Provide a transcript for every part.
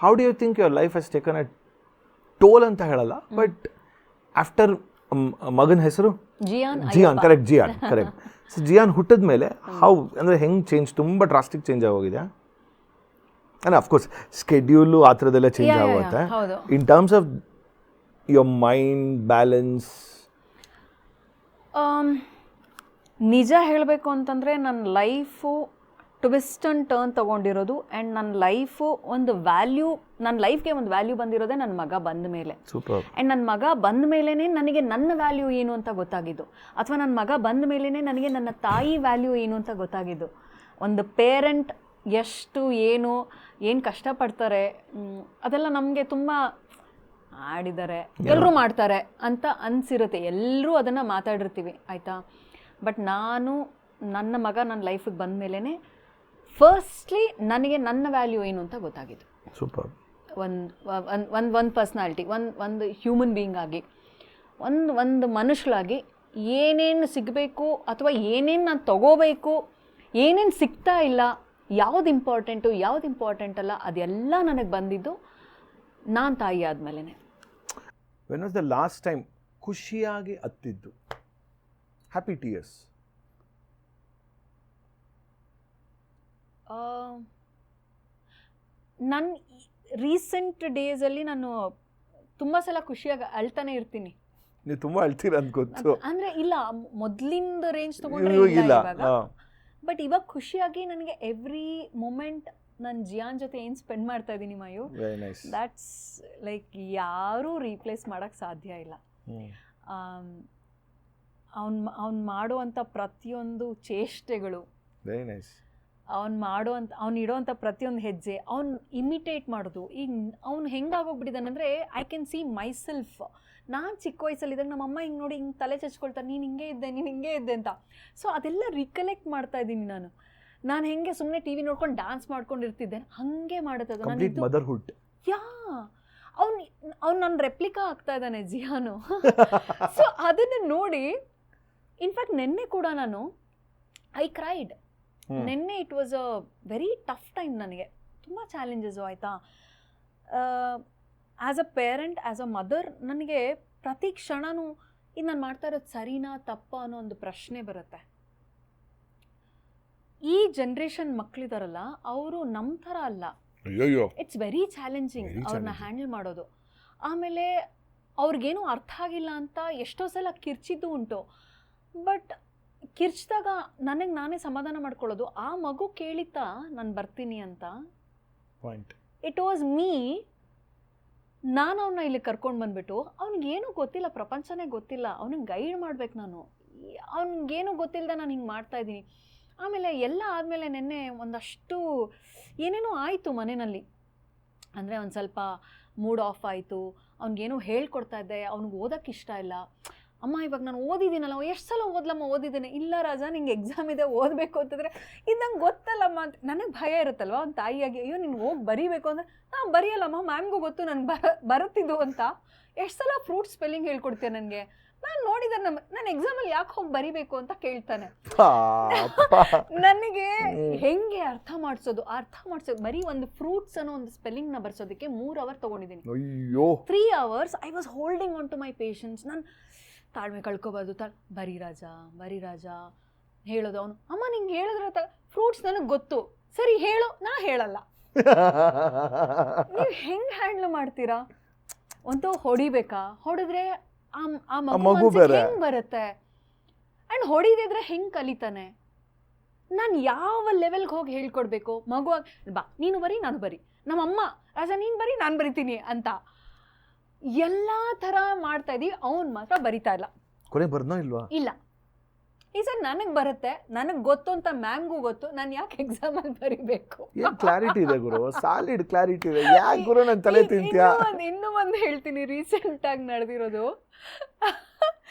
How do you think your life has taken a toll ಅಂತ ಹೇಳಲ್ಲ, but after ಮಗನ ಹೆಸರು Zion, correct, Zion, correct. So Zion ಹುಟ್ಟಿದ ಮೇಲೆ ಹೌ ಅಂದರೆ ಹೆಂಗೆ ಚೇಂಜ್, ತುಂಬ ಡ್ರಾಸ್ಟಿಕ್ ಚೇಂಜ್ ಆಗೋಗಿದೆ. ಅಂದರೆ ಅಫ್ಕೋರ್ಸ್ ಸ್ಕೆಡ್ಯೂಲು ಆ ಥರದ್ದೆಲ್ಲ ಚೇಂಜ್ ಆಗುತ್ತೆ. In terms of your mind balance, ನಿಜ ಹೇಳಬೇಕು ಅಂತಂದರೆ ನನ್ನ ಲೈಫು ಟ್ವಿಸ್ಟ್ ಆ್ಯಂಡ್ ಟರ್ನ್ ತೊಗೊಂಡಿರೋದು. ಆ್ಯಂಡ್ ನನ್ನ ಲೈಫು ಒಂದು ವ್ಯಾಲ್ಯೂ, ನನ್ನ ಲೈಫ್ಗೆ ಒಂದು ವ್ಯಾಲ್ಯೂ ಬಂದಿರೋದೇ ನನ್ನ ಮಗ ಬಂದ ಮೇಲೆ. ಆ್ಯಂಡ್ ನನ್ನ ಮಗ ಬಂದ ಮೇಲೇ ನನಗೆ ನನ್ನ ವ್ಯಾಲ್ಯೂ ಏನು ಅಂತ ಗೊತ್ತಾಗಿದ್ದು, ಅಥವಾ ನನ್ನ ಮಗ ಬಂದ ಮೇಲೇ ನನಗೆ ನನ್ನ ತಾಯಿ ವ್ಯಾಲ್ಯೂ ಏನು ಅಂತ ಗೊತ್ತಾಗಿದ್ದು. ಒಂದು ಪೇರೆಂಟ್ ಎಷ್ಟು ಏನು ಕಷ್ಟಪಡ್ತಾರೆ ಅದೆಲ್ಲ ನಮಗೆ ತುಂಬ ಆಡಿದ್ದಾರೆ, ಎಲ್ಲರೂ ಮಾಡ್ತಾರೆ ಅಂತ ಅನಿಸಿರುತ್ತೆ, ಎಲ್ಲರೂ ಅದನ್ನು ಮಾತಾಡಿರ್ತೀವಿ ಆಯಿತಾ. ಬಟ್ ನಾನು ನನ್ನ ಮಗ ನನ್ನ ಲೈಫಿಗೆ ಬಂದ ಮೇಲೇ ಫಸ್ಟ್ಲಿ ನನಗೆ ನನ್ನ ವ್ಯಾಲ್ಯೂ ಏನು ಅಂತ ಗೊತ್ತಾಗಿದ್ದು. ಸೂಪರ್. ಒಂದು ಪರ್ಸ್ನಾಲಿಟಿ, ಒಂದು ಹ್ಯೂಮನ್ ಬೀಯಿಂಗ್ ಆಗಿ, ಒಂದು ಮನುಷ್ಯಳಾಗಿ ಏನೇನು ಸಿಗಬೇಕು ಅಥವಾ ಏನೇನು ನಾನು ತಗೋಬೇಕು, ಏನೇನು ಸಿಗ್ತಾ ಇಲ್ಲ, ಯಾವುದು ಇಂಪಾರ್ಟೆಂಟ್ ಅಲ್ಲ, ಅದೆಲ್ಲ ನನಗೆ ಬಂದಿದ್ದು ನಾನು ತಾಯಿ ಆದಮೇಲೆ. When was the last time ಖುಷಿಯಾಗಿ ಅತ್ತಿದ್ದು, ಹ್ಯಾಪಿ ಟಿಯರ್ಸ್? ನನ್ನ ರೀಸೆಂಟ್ ಡೇಸಲ್ಲಿ ನಾನು ತುಂಬ ಸಲ ಖುಷಿಯಾಗಿ ಅಳ್ತಾನೆ ಇರ್ತೀನಿ. ನೀವು ತುಂಬ ಅಳ್ತೀರ ಅಂತ ಗೊತ್ತು. ಅಂದರೆ ಇಲ್ಲ, ಮೊದಲಿಂದ ರೇಂಜ್ ತೊಗೊಂಡ್ರೆ ಇಲ್ಲ ಇವಾಗ. ಬಟ್ ಇವಾಗ ಖುಷಿಯಾಗಿ ನನಗೆ ಎವ್ರಿ ಮೂಮೆಂಟ್ ನಾನು ಜಿಯಾನ್ ಜೊತೆ ಏನು ಸ್ಪೆಂಡ್ ಮಾಡ್ತಾ ಇದ್ದೀನಿ ಮಯು, ದ್ಯಾಟ್ಸ್ ಲೈಕ್ ಯಾರೂ ರೀಪ್ಲೇಸ್ ಮಾಡೋಕ್ಕೆ ಸಾಧ್ಯ ಇಲ್ಲ. ಅವ್ನು ಮಾಡುವಂಥ ಪ್ರತಿಯೊಂದು ಚೇಷ್ಟೆಗಳು, ಅವ್ನು ಇಡೋವಂಥ ಪ್ರತಿಯೊಂದು ಹೆಜ್ಜೆ, ಅವ್ನು ಇಮಿಟೇಟ್ ಮಾಡೋದು. ಈಗ ಅವ್ನು ಹೆಂಗಾಗೋಗ್ಬಿಟ್ಟಿದ್ದಾನೆ ಅಂದರೆ I can see my self. ನಾನು ಚಿಕ್ಕ ವಯಸ್ಸಲ್ಲಿದ್ದಾಗ ನಮ್ಮಮ್ಮ ಹಿಂಗೆ ನೋಡಿ ಹಿಂಗೆ ತಲೆ ಚಚ್ಕೊಳ್ತಾರೆ, ನೀನು ಹಿಂಗೆ ಇದ್ದೆ ಅಂತ. ಸೊ ಅದೆಲ್ಲ ರಿಕಲೆಕ್ಟ್ ಮಾಡ್ತಾ ಇದ್ದೀನಿ ನಾನು ಹೆಂಗೆ ಸುಮ್ಮನೆ ಟಿ ವಿ ನೋಡ್ಕೊಂಡು ಡ್ಯಾನ್ಸ್ ಮಾಡ್ಕೊಂಡಿರ್ತಿದ್ದೆ, ಹಾಗೆ ಮಾಡುತ್ತದೆ ನಾನು. ಮದರ್ಹುಡ್. ಯಾ, ಅವ್ನು ನನ್ನ ರೆಪ್ಲಿಕಾ ಆಗ್ತಾ ಇದ್ದಾನೆ ಜಿಯಾನು. ಸೊ ಅದನ್ನು ನೋಡಿ ಇನ್ಫ್ಯಾಕ್ಟ್ ನೆನ್ನೆ ಕೂಡ ನಾನು ಐ ಕ್ರೈಡ್. ನೆನ್ನೆ it was a very tough time ನನಗೆ, ತುಂಬ ಚಾಲೆಂಜಸ್ಸು ಆಯಿತಾ. As a parent, as a mother, ನನಗೆ ಪ್ರತಿ ಕ್ಷಣವೂ ಇದು ನಾನು ಮಾಡ್ತಾ ಇರೋದು ಸರಿನಾ ತಪ್ಪಾ ಅನ್ನೋ ಒಂದು ಪ್ರಶ್ನೆ ಬರುತ್ತೆ. ಈ ಜನ್ರೇಷನ್ ಮಕ್ಕಳಿದಾರಲ್ಲ, ಅವರು ನಮ್ಮ ಥರ ಅಲ್ಲ. ಇಟ್ಸ್ ವೆರಿ ಚಾಲೆಂಜಿಂಗ್ ಅವ್ರನ್ನ ಹ್ಯಾಂಡಲ್ ಮಾಡೋದು. ಆಮೇಲೆ ಅವ್ರಿಗೇನು ಅರ್ಥ ಆಗಿಲ್ಲ ಅಂತ ಎಷ್ಟೋ ಸಲ ಕಿರ್ಚಿದ್ದು ಉಂಟು. ಬಟ್ ಕಿರ್ಚಿದಾಗ ನನಗೆ ನಾನೇ ಸಮಾಧಾನ ಮಾಡ್ಕೊಳ್ಳೋದು, ಆ ಮಗು ಕೇಳಿತಾ ನಾನು ಬರ್ತೀನಿ ಅಂತ. It was me. ನಾನು ಅವನ್ನ ಇಲ್ಲಿ ಕರ್ಕೊಂಡು ಬಂದ್ಬಿಟ್ಟು, ಅವ್ನಿಗೇನು ಗೊತ್ತಿಲ್ಲ, ಪ್ರಪಂಚನೇ ಗೊತ್ತಿಲ್ಲ, ಅವ್ನಿಗೆ ಗೈಡ್ ಮಾಡ್ಬೇಕು ನಾನು. ಅವ್ನಿಗೇನು ಗೊತ್ತಿಲ್ಲದ ನಾನು ಹಿಂಗೆ ಮಾಡ್ತಾಯಿದ್ದೀನಿ. ಆಮೇಲೆ ಎಲ್ಲ ಆದಮೇಲೆ ನೆನ್ನೆ ಒಂದಷ್ಟು ಏನೇನೋ ಆಯಿತು ಮನೆಯಲ್ಲಿ. ಅಂದರೆ ಒಂದು ಸ್ವಲ್ಪ ಮೂಡ್ ಆಫ್ ಆಯಿತು, ಅವ್ನಿಗೇನೋ ಹೇಳ್ಕೊಡ್ತಾ ಇದ್ದೆ, ಅವ್ನಿಗೆ ಓದೋಕ್ಕೆ ಇಷ್ಟ ಇಲ್ಲ. ಅಮ್ಮ ಇವಾಗ ನಾನು ಓದಿದ್ದೀನಲ್ಲ, ಎಷ್ಟು ಸಲ ಓದಿದ್ದೇನೆ. ಇಲ್ಲ ರಾಜ, ನಿಂಗೆ ಎಕ್ಸಾಮ್ ಇದೆ, ಓದಬೇಕು ಅಂತಂದರೆ ಇದು ನಂಗೆ ಗೊತ್ತಲ್ಲಮ್ಮ ಅಂತ. ನನಗೆ ಭಯ ಇರುತ್ತಲ್ವ ಒಂದು ತಾಯಿಯಾಗಿ, ಅಯ್ಯೋ ನೀನು ಹೋಗಿ ಬರೀಬೇಕು ಅಂದರೆ ನಾನು ಬರೆಯಲ್ಲಮ್ಮ, ಮ್ಯಾಮ್ಗೂ ಗೊತ್ತು ನನಗೆ ಬರುತ್ತಿದ್ದು ಅಂತ. ಎಷ್ಟು ಸಲ ಫ್ರೂಟ್ ಸ್ಪೆಲ್ಲಿಂಗ್ ಹೇಳ್ಕೊಡ್ತೇನೆ ನನಗೆ. ನಾನು ನೋಡಿದ ನಾನು ಎಕ್ಸಾಮಲ್ಲಿ ಯಾಕೆ ಹೋಗಿ ಬರಿಬೇಕು ಅಂತ ಕೇಳ್ತಾನೆ. ನನಗೆ ಹೆಂಗೆ ಅರ್ಥ ಮಾಡಿಸೋದು ಬರೀ ಒಂದು ಫ್ರೂಟ್ಸ್ ಅನ್ನೋ ಒಂದು ಸ್ಪೆಲ್ಲಿಂಗ್ನ ಬರ್ಸೋದಕ್ಕೆ 3 ಅವರ್ ತೊಗೊಂಡಿದ್ದೀನಿ. 3 hours I was holding on to my patience. ನಾನು ತಾಳ್ಮೆ ಕಳ್ಕೊಬಾರ್ದು, ಬರೀ ರಾಜ ಹೇಳೋದು. ಅವನು, ಅಮ್ಮ ನಿಂಗೆ ಹೇಳಿದ್ರೆ ಫ್ರೂಟ್ಸ್ ನನಗೆ ಗೊತ್ತು, ಸರಿ ಹೇಳು, ನಾ ಹೇಳಲ್ಲ. ನೀವು ಹೆಂಗೆ ಹ್ಯಾಂಡಲ್ ಮಾಡ್ತೀರಾ? ಒಂದು ಹೊಡಿಬೇಕಾ? ಹೊಡೆದ್ರೆ ಆ ಮಗು ಹೆಂಗ್ ಬರುತ್ತೆ? ಆ್ಯಂಡ್ ಹೊಡಿದಿದ್ರೆ ಹೆಂಗೆ ಕಲಿತಾನೆ? ನಾನು ಯಾವ ಲೆವೆಲ್ಗೆ ಹೋಗಿ ಹೇಳ್ಕೊಡ್ಬೇಕು? ಮಗು ಬಾ ನೀನು ಬರೀ, ನಾನು ಬರೀ, ನಮ್ಮಮ್ಮ ರಾಜ ನೀನು ಬರೀ, ನಾನು ಬರಿತೀನಿ ಅಂತ ಎಲ್ಲ ಥರ ಮಾಡ್ತಾ ಇದ್ದೀವಿ. ಅವ್ನು ಮಾತ್ರ ಬರಿತಾ ಇಲ್ಲ. ಇಲ್ಲ, ಈ ಸರ್ ನನಗೆ ಬರುತ್ತೆ, ನನಗೆ ಗೊತ್ತು ಅಂತ ಮ್ಯಾಮ್ಗೂ ಗೊತ್ತು, ನಾನು ಯಾಕೆ ಎಕ್ಸಾಮಲ್ಲಿ ಬರಿಬೇಕು? ಕ್ಲಾರಿಟಿ ಇದೆ ಗುರು, ಸಾಲಿಡ್ ಕ್ಲಾರಿಟಿ ಇದೆ. ಯಾಕೆ ಗುರು ನನ್ನ ತಲೆ ತಿಂತ್ಯಾ? ಇನ್ನೂ ಒಂದು ಹೇಳ್ತೀನಿ, ರೀಸೆಂಟಾಗಿ ನಡೆದಿರೋದು.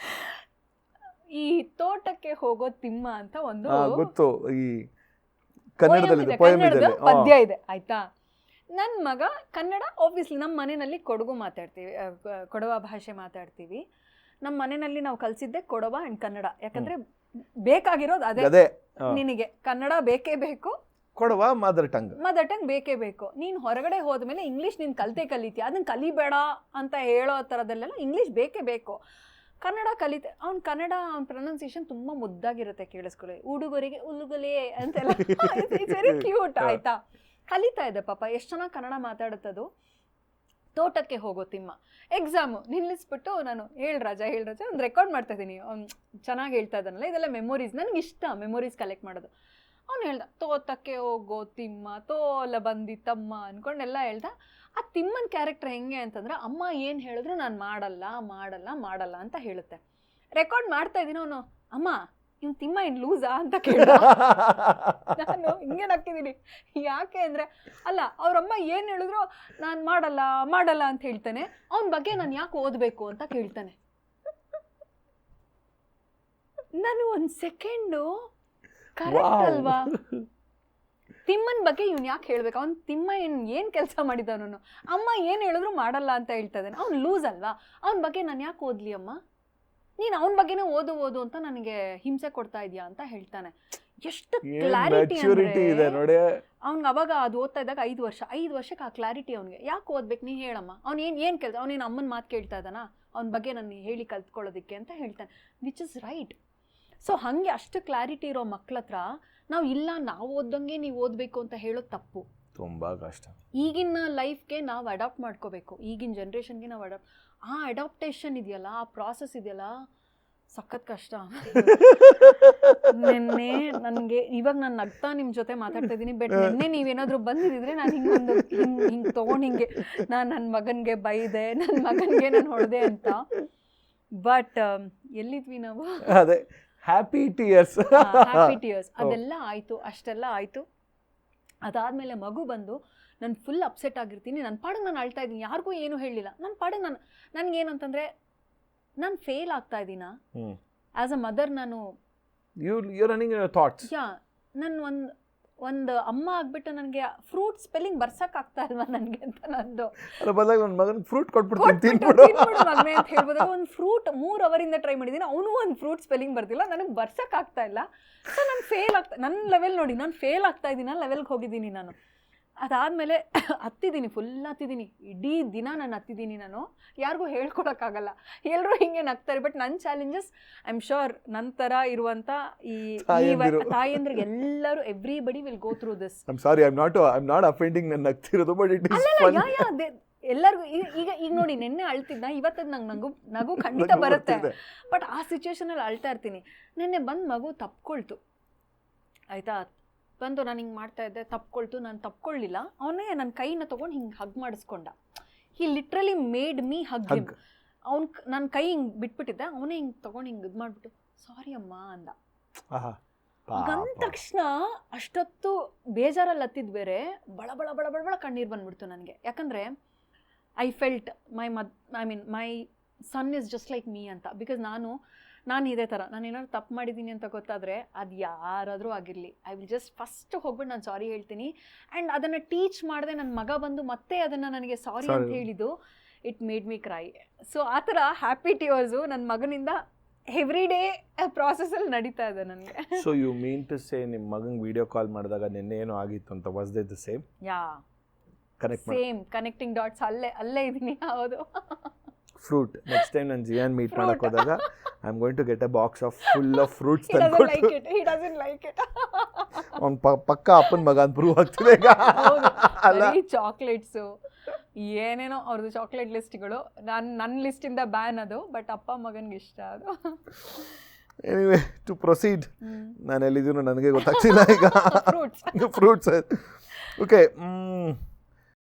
ಈ ತೋಟಕ್ಕೆ ಹೋಗೋ ತಿಮ್ಮ ಅಂತ ಒಂದು ಗೊತ್ತು, ಈ ಕನ್ನಡದ ಪದ್ಯ ಇದೆ ಆಯ್ತಾ. ನನ್ನ ಮಗ ಕನ್ನಡ, ಆಬ್ವಿಯಸ್ಲಿ ನಮ್ಮ ಮನೆಯಲ್ಲಿ ಕೊಡಗು ಮಾತಾಡ್ತೀವಿ, ಕೊಡವ ಭಾಷೆ ಮಾತಾಡ್ತೀವಿ. ನಮ್ಮ ಮನೆಯಲ್ಲಿ ನಾವು ಕಲಿಸಿದ್ದೆ ಕೊಡವ ಆ್ಯಂಡ್ ಕನ್ನಡ. ಯಾಕಂದರೆ ಬೇಕಾಗಿರೋದು ಅದೇ, ನಿನಗೆ ಕನ್ನಡ ಬೇಕೇ ಬೇಕು, ಕೊಡವ ಮದರ್ ಟಂಗ್ ಬೇಕೇ ಬೇಕು. ನೀನು ಹೊರಗಡೆ ಹೋದ್ಮೇಲೆ ಇಂಗ್ಲೀಷ್ ನೀನು ಕಲಿತೀಯ, ಅದನ್ನ ಕಲಿಬೇಡ ಅಂತ ಹೇಳೋ ಥರದಲ್ಲೆಲ್ಲ ಇಂಗ್ಲೀಷ್ ಬೇಕೇ ಬೇಕು. ಕನ್ನಡ ಅವ್ನು ಕನ್ನಡ ಅವ್ನ ಪ್ರೊನೌನ್ಸಿಯೇಷನ್ ತುಂಬ ಮುದ್ದಾಗಿರುತ್ತೆ, ಕೇಳಿಸ್ಕೊಳ್ಳಿ. ಹುಡುಗರಿಗೆ ಉಲ್ಲುಗಲೇ ಅಂತೆಲ್ಲ ಇಟ್ಸ್ ವೆರಿ ಕ್ಯೂಟ್ ಆಯ್ತಾ. ಕಲಿತಾ ಇದೆ ಪಾಪ, ಎಷ್ಟು ಚೆನ್ನಾಗಿ ಕನ್ನಡ ಮಾತಾಡುತ್ತದು. ತೋಟಕ್ಕೆ ಹೋಗೋ ತಿಮ್ಮ ಎಕ್ಸಾಮು ನಿಲ್ಲಿಸ್ಬಿಟ್ಟು ನಾನು ಹೇಳು ರಾಜ ಒಂದು ರೆಕಾರ್ಡ್ ಮಾಡ್ತಾ ಇದ್ದೀನಿ, ಅವ್ನು ಚೆನ್ನಾಗಿ ಹೇಳ್ತಾ ಇದ್ದಾನಲ್ಲ, ಇದೆಲ್ಲ ಮೆಮೊರೀಸ್, ನನಗೆ ಇಷ್ಟ ಮೆಮೊರೀಸ್ ಕಲೆಕ್ಟ್ ಮಾಡೋದು. ಅವ್ನು ಹೇಳ್ದ ತೋಟಕ್ಕೆ ಹೋಗೋ ತಿಮ್ಮ, ತೋಲ ಬಂದಿತ್ತಮ್ಮ ಅಂದ್ಕೊಂಡೆಲ್ಲ ಹೇಳ್ದ. ಆ ತಿಮ್ಮನ ಕ್ಯಾರೆಕ್ಟರ್ ಹೆಂಗೆ ಅಂತಂದ್ರೆ, ಅಮ್ಮ ಏನು ಹೇಳಿದ್ರು ನಾನು ಮಾಡಲ್ಲ ಅಂತ ಹೇಳುತ್ತೆ. ರೆಕಾರ್ಡ್ ಮಾಡ್ತಾ ಇದ್ದೀನಿ, ಅವನು ಅಮ್ಮ ಇವ್ನು ತಿಮ್ಮ ಏನು ಲೂಸಾ ಅಂತ ಕೇಳ. ನಾನು ಹಿಂಗೆ ನಕ್ಕಿದ್ದೀನಿ. ಯಾಕೆ ಅಂದರೆ, ಅಲ್ಲ ಅವ್ರಮ್ಮ ಏನು ಹೇಳಿದ್ರು ನಾನು ಮಾಡಲ್ಲ ಅಂತ ಹೇಳ್ತಾನೆ. ಅವನ ಬಗ್ಗೆ ನಾನು ಯಾಕೆ ಓದಬೇಕು ಅಂತ ಕೇಳ್ತಾನೆ. ನಾನು ಒಂದು ಸೆಕೆಂಡು ಕರೆಕ್ಟ್ ಅಲ್ವಾ, ತಿಮ್ಮನ ಬಗ್ಗೆ ಇವ್ನು ಯಾಕೆ ಹೇಳ್ಬೇಕು? ಅವ್ನು ತಿಮ್ಮ ಏನು ಕೆಲಸ ಮಾಡಿದವನು? ಅಮ್ಮ ಏನು ಹೇಳಿದ್ರು ಮಾಡಲ್ಲ ಅಂತ ಹೇಳ್ತಾ ಇದ್ದಾನೆ, ಅವ್ನು ಲೂಸ್ ಅಲ್ವಾ? ಅವನ ಬಗ್ಗೆ ನಾನು ಯಾಕೆ ಓದ್ಲಿ ಅಮ್ಮ? ನೀನು ಅವನ ಬಗ್ಗೆನೇ ಓದು ಅಂತ ನನಗೆ ಹಿಂಸೆ ಕೊಡ್ತಾ ಇದೆಯಾ ಅಂತ ಹೇಳ್ತಾನೆ. ಎಷ್ಟು ಕ್ಲಾರಿಟಿ ಇದೆ ನೋಡಿ. ಅವ್ನಿಗೆ ಅವಾಗ ಅದು ಓದ್ತಾ ಇದ್ದಾಗ 5 ವರ್ಷಕ್ಕೆ ಆ ಕ್ಲಾರಿಟಿ ಅವ್ನಿಗೆ. ಯಾಕೆ ಓದ್ಬೇಕು ನೀನು ಹೇಳಮ್ಮ? ಅವ್ನು ಏನು ಕೆಲಸ, ಅವನೇನು ಅಮ್ಮನ ಮಾತು ಕೇಳ್ತಾ ಇದ್ದಾನ ಅವನ ಬಗ್ಗೆ ನಾನು ಹೇಳಿ ಕಲ್ತ್ಕೊಳ್ಳೋದಕ್ಕೆ ಅಂತ ಹೇಳ್ತಾನೆ, ವಿಚ್ ಇಸ್ ರೈಟ್. ಸೊ ಹಾಗೆ ಅಷ್ಟು ಕ್ಲಾರಿಟಿ ಇರೋ ಮಕ್ಳ ಹತ್ರ ನಾವು ಓದ್ದಂಗೆ ನೀವು ಓದಬೇಕು ಅಂತ ಹೇಳೋದು ತಪ್ಪು, ತುಂಬ ಕಷ್ಟ. ಈಗಿನ ಲೈಫ್ಗೆ ನಾವು ಅಡಾಪ್ಟ್ ಮಾಡ್ಕೋಬೇಕು, ಈಗಿನ ಜನ್ರೇಷನ್ಗೆ ನಾವು ಆ ಅಡಾಪ್ಟೇಷನ್ ಇದೆಯಲ್ಲ, ಆ ಪ್ರಾಸೆಸ್ ಇದೆಯಲ್ಲ, ಸಖತ್ ಕಷ್ಟ. ನೆನ್ನೆ ನನಗೆ ಇವಾಗ ನಾನು ನಗ್ತಾ ನಿಮ್ಮ ಜೊತೆ ಮಾತಾಡ್ತಾ ಇದ್ದೀನಿ, ಬಟ್ ನೆನ್ನೆ ನೀವೇನಾದರೂ ಬಂದಿದ್ದರೆ ನಾನು ಹಿಂಗೆ ತೊಗೊಂಡು ನಾನು ನನ್ನ ಮಗನಿಗೆ ಬೈದೆ, ನನ್ನ ಮಗನಿಗೆ ನಾನು ಹೊಡೆದೆ ಅಂತ. ಬಟ್ ಎಲ್ಲಿದ್ವಿ ನಾವು? ಅದೇ ಹ್ಯಾಪಿ ಟಿಯರ್ಸ್ ಅದೆಲ್ಲ ಆಯಿತು, ಅಷ್ಟೆಲ್ಲ ಆಯಿತು. ಅದಾದಮೇಲೆ ಮಗು ಬಂದು ನಾನು ಫುಲ್ ಅಪ್ಸೆಟ್ ಆಗಿರ್ತೀನಿ, ನನ್ನ ಪಾಡಿಗೆ ನಾನು ಅಳ್ತಾ ಇದ್ದೀನಿ, ಯಾರಿಗೂ ಏನೂ ಹೇಳಿಲ್ಲ. ನನ್ನ ಪಾಡಿಗೆ ನನಗೇನು ಅಂತಂದರೆ, ನಾನು ಫೇಲ್ ಆಗ್ತಾ ಇದ್ದೀನಾ ಆ್ಯಸ್ ಅ ಮದರ್? ನಾನು ನಾನು ಒಂದು ಅಮ್ಮ ಆಗ್ಬಿಟ್ಟು ನನಗೆ ಫ್ರೂಟ್ ಸ್ಪೆಲ್ಲಿಂಗ್ ಬರ್ಸೋಕ್ಕಾಗ್ತಾ ಇಲ್ವಾ ನನಗೆ ಅಂತ ನಂದು ಫ್ರೂಟ್ ಮಗನೇ ಅಂತ ಹೇಳ್ಬೋದು. ಒಂದು ಫ್ರೂಟ್ 3 ಅವರಿಂದ ಟ್ರೈ ಮಾಡಿದ್ದೀನಿ, ಅವನು ಒಂದು ಫ್ರೂಟ್ ಸ್ಪೆಲ್ಲಿಂಗ್ ಬರ್ತಿಲ್ಲ, ನನಗೆ ಬರ್ಸೋಕ್ಕಾಗ್ತಾ ಇಲ್ಲ. ಸೊ ನಾನು ನನ್ನ ಲೆವೆಲ್ ನೋಡಿ, ನಾನು ಫೇಲ್ ಆಗ್ತಾ ಇದ್ದೀನಿ, ಲೆವೆಲ್ಗೆ ಹೋಗಿದ್ದೀನಿ ನಾನು. ಅದಾದಮೇಲೆ ಫುಲ್ ಹತ್ತಿದ್ದೀನಿ, ಇಡೀ ದಿನ ನಾನು ಹತ್ತಿದ್ದೀನಿ. ನಾನು ಯಾರಿಗೂ ಹೇಳ್ಕೊಳಕ್ಕಾಗಲ್ಲ, ಎಲ್ಲರೂ ಹಿಂಗೆ ನಗ್ತಾರೆ. ಬಟ್ ನನ್ನ ಚಾಲೆಂಜಸ್ ಐ ಆಮ್ ಶ್ಯೂರ್ ನನ್ನ ಥರ ಇರುವಂಥ ಈ ತಾಯಂದ್ರಿಗೆ ಎಲ್ಲರೂ everybody will go through this. I'm not offending, ನಾನು ನಗ್ತಿರೋದು, ಬಟ್ ಇಟ್ ಇಸ್ ಫನ್. ಎಲ್ಲರಿಗೂ ಈಗ ನೋಡಿ, ನೆನ್ನೆ ಅಳ್ತಿದ್ದ, ಇವತ್ತದು ನಂಗೆ ನಗು ಖಂಡಿತ ಬರುತ್ತೆ. ಬಟ್ ಆ ಸಿಚುವೇಶನಲ್ಲಿ ಅಳ್ತಾ ಇರ್ತೀನಿ. ನೆನ್ನೆ ಬಂದು ಮಗು ತಪ್ಕೊಳ್ತು ಆಯಿತಾ, ಬಂದು ನಾನು ಹಿಂಗೆ ಮಾಡ್ತಾ ಇದ್ದೆ, ತಪ್ಕೊಳ್ತು. ನಾನು ತಪ್ಕೊಳ್ಳಿಲ್ಲ, ಅವನೇ ನನ್ನ ಕೈನ ತೊಗೊಂಡು ಹಿಂಗೆ ಹಗ್ ಮಾಡಿಸ್ಕೊಂಡ. He literally made me hug him. ನನ್ನ ಕೈ ಹಿಂಗೆ ಬಿಟ್ಬಿಟ್ಟಿದ್ದೆ, ಅವನೇ ಹಿಂಗೆ ತೊಗೊಂಡು ಹಿಂಗೆ ಇದು ಮಾಡಿಬಿಟ್ಟು ಸಾರಿ ಅಮ್ಮ ಅಂದ. ಅಂದ ತಕ್ಷಣ ಅಷ್ಟೊತ್ತು ಬೇಜಾರಲ್ಲಿ ಹತ್ತಿದ್ದು ಬೇರೆ, ಬಳ ಕಣ್ಣೀರು ಬಂದ್ಬಿಡ್ತು ನನಗೆ. ಯಾಕಂದರೆ I felt my son is just like me ಅಂತ. ಬಿಕಾಸ್ ನಾನು ಇದೇ ಥರ, ನಾನು ಏನಾದ್ರು ತಪ್ಪು ಮಾಡಿದ್ದೀನಿ ಅಂತ ಗೊತ್ತಾದರೆ, ಅದು ಯಾರಾದರೂ ಆಗಿರಲಿ, ಐ ವಿಲ್ ಜಸ್ಟ್ ಫಸ್ಟ್ ಹೋಗ್ಬಿಟ್ಟು ನಾನು ಸಾರಿ ಹೇಳ್ತೀನಿ. ಆ್ಯಂಡ್ ಅದನ್ನು ಟೀಚ್ ಮಾಡಿದೆ ನನ್ನ ಮಗ ಬಂದು ಮತ್ತೆ ಅದನ್ನು ನನಗೆ ಸಾರಿ ಅಂತ ಹೇಳಿದ್ದು, it made me CRY. So ಆ ಥರ ಹ್ಯಾಪಿ ಟಿಯರ್ಸು ನನ್ನ ಮಗನಿಂದ ಎವ್ರಿ ಡೇ ಪ್ರಾಸೆಸ್ಸಲ್ಲಿ ನಡೀತಾ ಇದೆ ನನಗೆ. So you mean to say ನಿಮ್ಮ ಮಗಂಗೆ ವಿಡಿಯೋ ಕಾಲ್ ಮಾಡಿದಾಗ ನಿನ್ನೆ ಏನೋ ಆಗಿತ್ತು ಅಂತ, was they the same? Same connecting dots ಅಲ್ಲೇ ಇದ್ದೀನಿ. ಹೌದು. ಫ್ರೂಟ್ ನೆಕ್ಸ್ಟ್ ಟೈಮ್ ನಾನು ಜಿಯಾನ್ ಮೀಟ್ ಮಾಡಕ್ಕೆ ಹೋದಾಗ I am going to get a box of full of fruits ಅವ್ನು ಪಕ್ಕ ಅಪ್ಪನ ಮಗ ಅಂತ ಪ್ರೂವ್ ಆಗ್ತಿದೆ ಈಗ. ಚಾಕ್ಲೇಟ್ಸು ಏನೇನೋ ಅವ್ರದ್ದು ಚಾಕ್ಲೇಟ್ ಲಿಸ್ಟ್ಗಳು, ನನ್ನ ಲಿಸ್ಟಿಂದ ಬ್ಯಾನ್ ಅದು, ಬಟ್ ಅಪ್ಪ ಮಗನಿಗೆ ಇಷ್ಟ ಅದು. ಎನಿವೆ ಟು ಪ್ರೊಸೀಡ್, ನಾನು ಎಲ್ಲಿದ್ದೀನೋ ನನಗೆ ಗೊತ್ತಾಗ್ತಿಲ್ಲ ಈಗ. Fruits okay.